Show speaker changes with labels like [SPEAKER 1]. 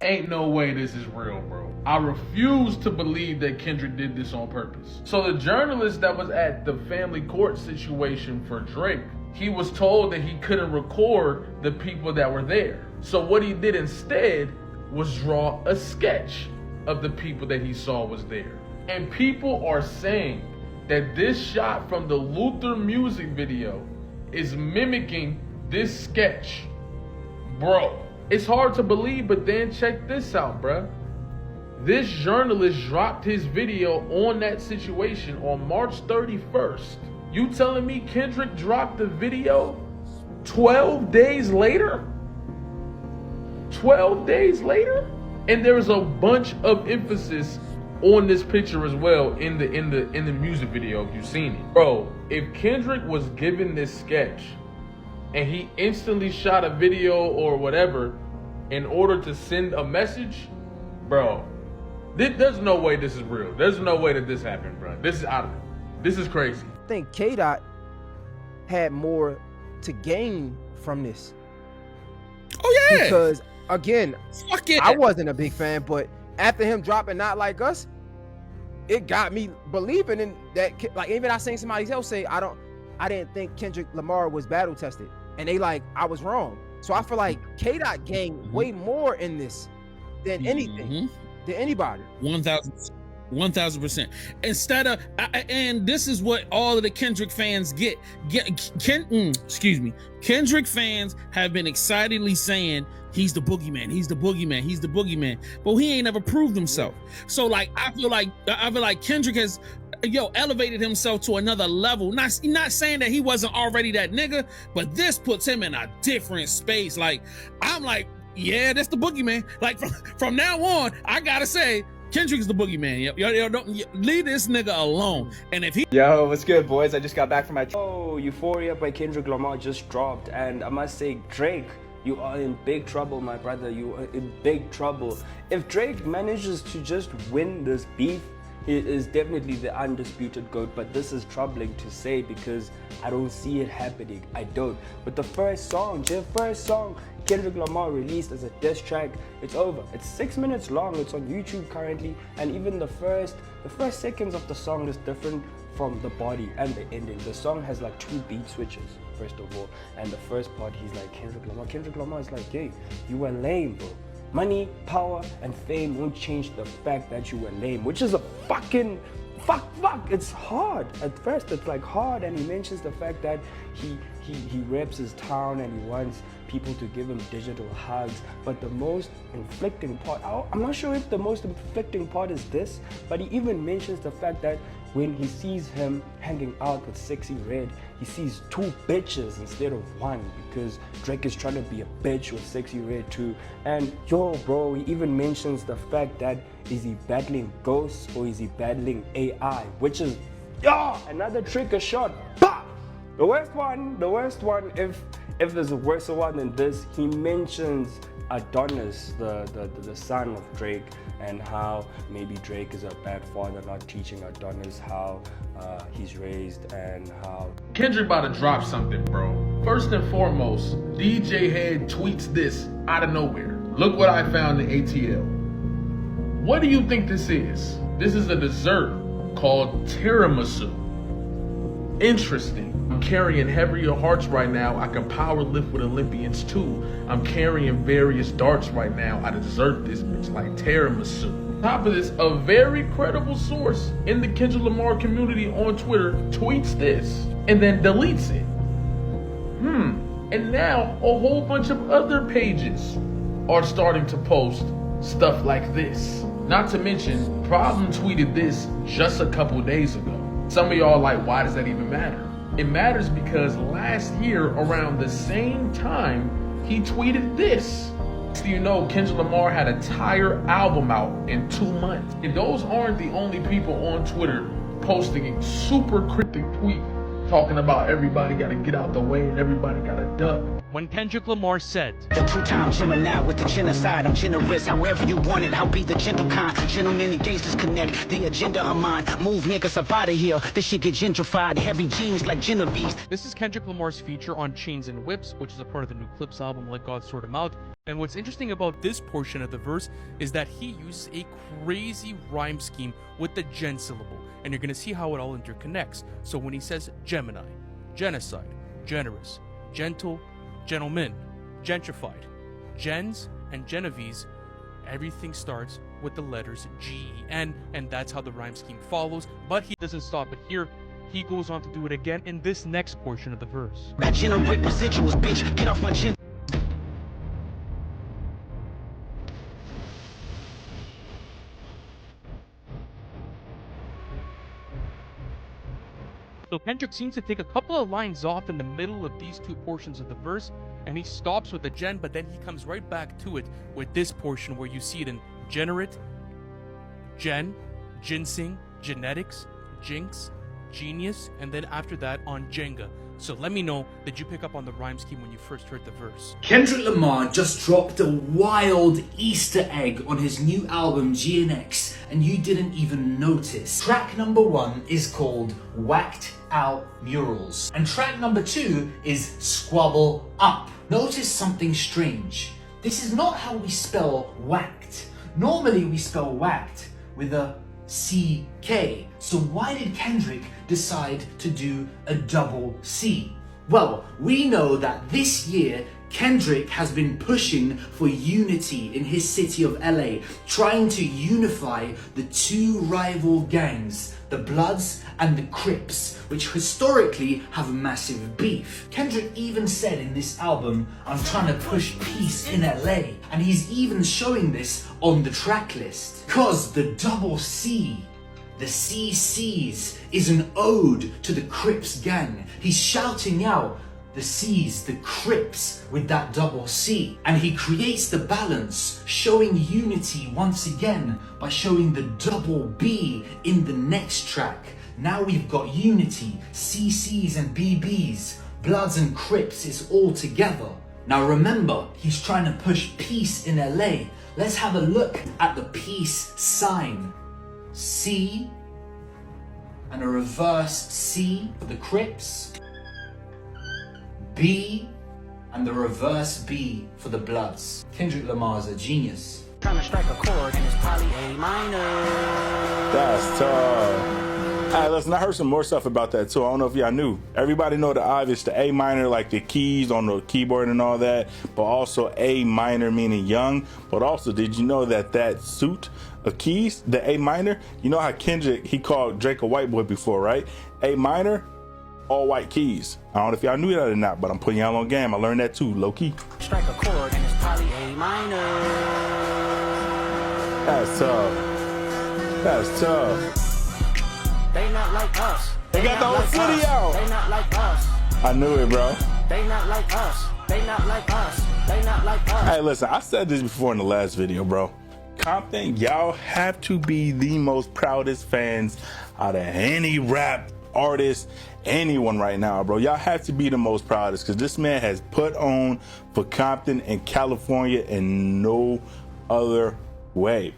[SPEAKER 1] Ain't no way this is real, bro. I refuse to believe that Kendrick did this on purpose. So the journalist that was at the family court situation for Drake, he was told that he couldn't record the people that were there. So what he did instead was draw a sketch of the people that he saw was there. And people are saying that this shot from the Luther music video is mimicking this sketch. Bro, it's hard to believe, but then check this out, bruh. This journalist dropped his video on that situation on March 31st. You telling me Kendrick dropped the video 12 days later? 12 days later? And there's a bunch of emphasis on this picture as well in the music video if you've seen it. Bro, if Kendrick was given this sketch and he instantly shot a video or whatever in order to send a message, bro, there's no way this is real. There's no way that this happened, bro. This is crazy.
[SPEAKER 2] I think K-Dot had more to gain from this.
[SPEAKER 3] Oh yeah.
[SPEAKER 2] Because again,
[SPEAKER 3] fuck yeah.
[SPEAKER 2] I wasn't a big fan, but after him dropping Not Like Us, it got me believing in that. Like even I seen somebody else say, I didn't think Kendrick Lamar was battle tested, and they like, I was wrong. So I feel like K-Dot gained way more in this than anything, than anybody.
[SPEAKER 3] 1000%. Instead of, and this is what all of the Kendrick fans Kendrick fans have been excitedly saying he's the boogeyman, he's the boogeyman, he's the boogeyman, but he ain't ever proved himself. So like I feel like Kendrick has elevated himself to another level. Not saying that he wasn't already that nigga, but this puts him in a different space. Like I'm like, yeah, that's the boogeyman. Like from now on, I gotta say Kendrick's the boogeyman. Yo, don't leave this nigga alone. And if he
[SPEAKER 4] Yo, what's good, boys? I just got back from my Euphoria by Kendrick Lamar just dropped, and I must say, Drake, you are in big trouble, my brother. You are in big trouble. If Drake manages to just win this beef, he is definitely the undisputed GOAT, but this is troubling to say because I don't see it happening. I don't. But the first song Kendrick Lamar released as a diss track, it's over. It's 6 minutes long. It's on YouTube currently, and even the first seconds of the song is different from the body and the ending. The song has like 2 beat switches, first of all, and the first part he's like, Kendrick Lamar is like, hey, you were lame, bro. Money, power, and fame won't change the fact that you were lame, which is a fucking fuck. It's hard. At first, it's like hard, and he mentions the fact that he reps his town and he wants people to give him digital hugs. But the most inflicting part, I'm not sure if the most inflicting part is this, but he even mentions the fact that when he sees him hanging out with Sexy Red, he sees 2 bitches instead of 1, because Drake is trying to be a bitch with Sexy Red too. And yo, bro, he even mentions the fact that is he battling ghosts or is he battling AI, which is another trigger shot. Bah! The worst one, if there's a worse one than this, he mentions Adonis, the son of Drake, and how maybe Drake is a bad father not teaching Adonis how he's raised, and how
[SPEAKER 1] Kendrick about to drop something, bro. First and foremost, DJ Head tweets this out of nowhere. Look what I found in ATL. What do you think this is? This is a dessert called tiramisu. Interesting. I'm carrying heavier hearts right now. I can power lift with Olympians too. I'm carrying various darts right now. I dessert this bitch like tiramisu. On top of this, a very credible source in the Kendrick Lamar community on Twitter tweets this and then deletes it. And now a whole bunch of other pages are starting to post stuff like this. Not to mention, Problem tweeted this just a couple days ago. Some of y'all like, why does that even matter? It matters because last year, around the same time, he tweeted this. So you know, Kendrick Lamar had an entire album out in 2 months. And those aren't the only people on Twitter posting a super cryptic tweet talking about everybody gotta get out the way and everybody gotta duck.
[SPEAKER 5] When Kendrick Lamar said,
[SPEAKER 6] The 2-time Gemini with the genocide, I'm generous, however you want it, I'll be the gentle kind. Gentlemen and gangsters connect, the agenda of mine. Move niggas up out of here, this shit get gentrified. Heavy jeans like Genevieve's.
[SPEAKER 5] this is Kendrick Lamar's feature on Chains and Whips, which is a part of the new Clips album, Let God Sort 'Em Out.
[SPEAKER 7] And what's interesting about this portion of the verse is that he uses a crazy rhyme scheme with the gen syllable, and you're gonna see how it all interconnects. So when he says Gemini, genocide, generous, gentle, gentleman, gentrified, gens, and Genovese, everything starts with the letters G-E-N, and that's how the rhyme scheme follows. But he
[SPEAKER 5] Doesn't stop it here. He goes on to do it again in this next portion of the verse.
[SPEAKER 6] I generate residuals, bitch. Get off my chin.
[SPEAKER 5] So Kendrick seems to take a couple of lines off in the middle of these two portions of the verse, and he stops with the
[SPEAKER 7] gen, but then he comes right back to it with this portion where you see it in generate, gen, ginseng, genetics, jinx, genius, and then after that on Jenga. So let me know, did you pick up on the rhyme scheme when you first heard the verse?
[SPEAKER 8] Kendrick Lamar just dropped a wild Easter egg on his new album GNX, and you didn't even notice. Track number 1 is called Whacked Out Murals, and track number 2 is Squabble Up. Notice something strange. This is not how we spell whacked. Normally we spell whacked with a CK. So why did Kendrick decide to do a double C? Well, we know that this year Kendrick has been pushing for unity in his city of LA, trying to unify the two rival gangs, the Bloods and the Crips, which historically have massive beef. Kendrick even said in this album, I'm trying to push peace in LA, and he's even showing this on the track list. Cause the double C, the CCs, is an ode to the Crips gang. He's shouting out the C's, the Crips, with that double C. And he creates the balance, showing unity once again by showing the double B in the next track. Now we've got unity, CCs and BBs, Bloods and Crips is all together. Now remember, he's trying to push peace in LA. Let's have a look at the peace sign. C and a reverse C for the Crips. B and the reverse B for the Bloods. Kendrick Lamar's a genius.
[SPEAKER 6] Trying to strike a chord and it's probably A minor.
[SPEAKER 9] That's tough. Alright, listen, I heard some more stuff about that too. I don't know if y'all knew. Everybody know the obvious, the A minor, like the keys on the keyboard and all that, but also A minor meaning young. But also, did you know that that suit of keys, the A minor, you know how Kendrick, he called Drake a white boy before, right? A minor, all white keys. I don't know if y'all knew that or not, but I'm putting y'all on game. I learned that too, low key.
[SPEAKER 6] Strike a chord and it's probably A minor.
[SPEAKER 9] That's tough. That's tough.
[SPEAKER 6] They not like us.
[SPEAKER 9] They got the whole city out.
[SPEAKER 6] They not like us.
[SPEAKER 9] I knew it, bro.
[SPEAKER 6] They not like us. They not like us. They not like us.
[SPEAKER 9] Hey, listen, I said this before in the last video, bro. Compton, y'all have to be the most proudest fans out of any rap artist, anyone right now, bro. Y'all have to be the most proudest because this man has put on for Compton and California in no other way.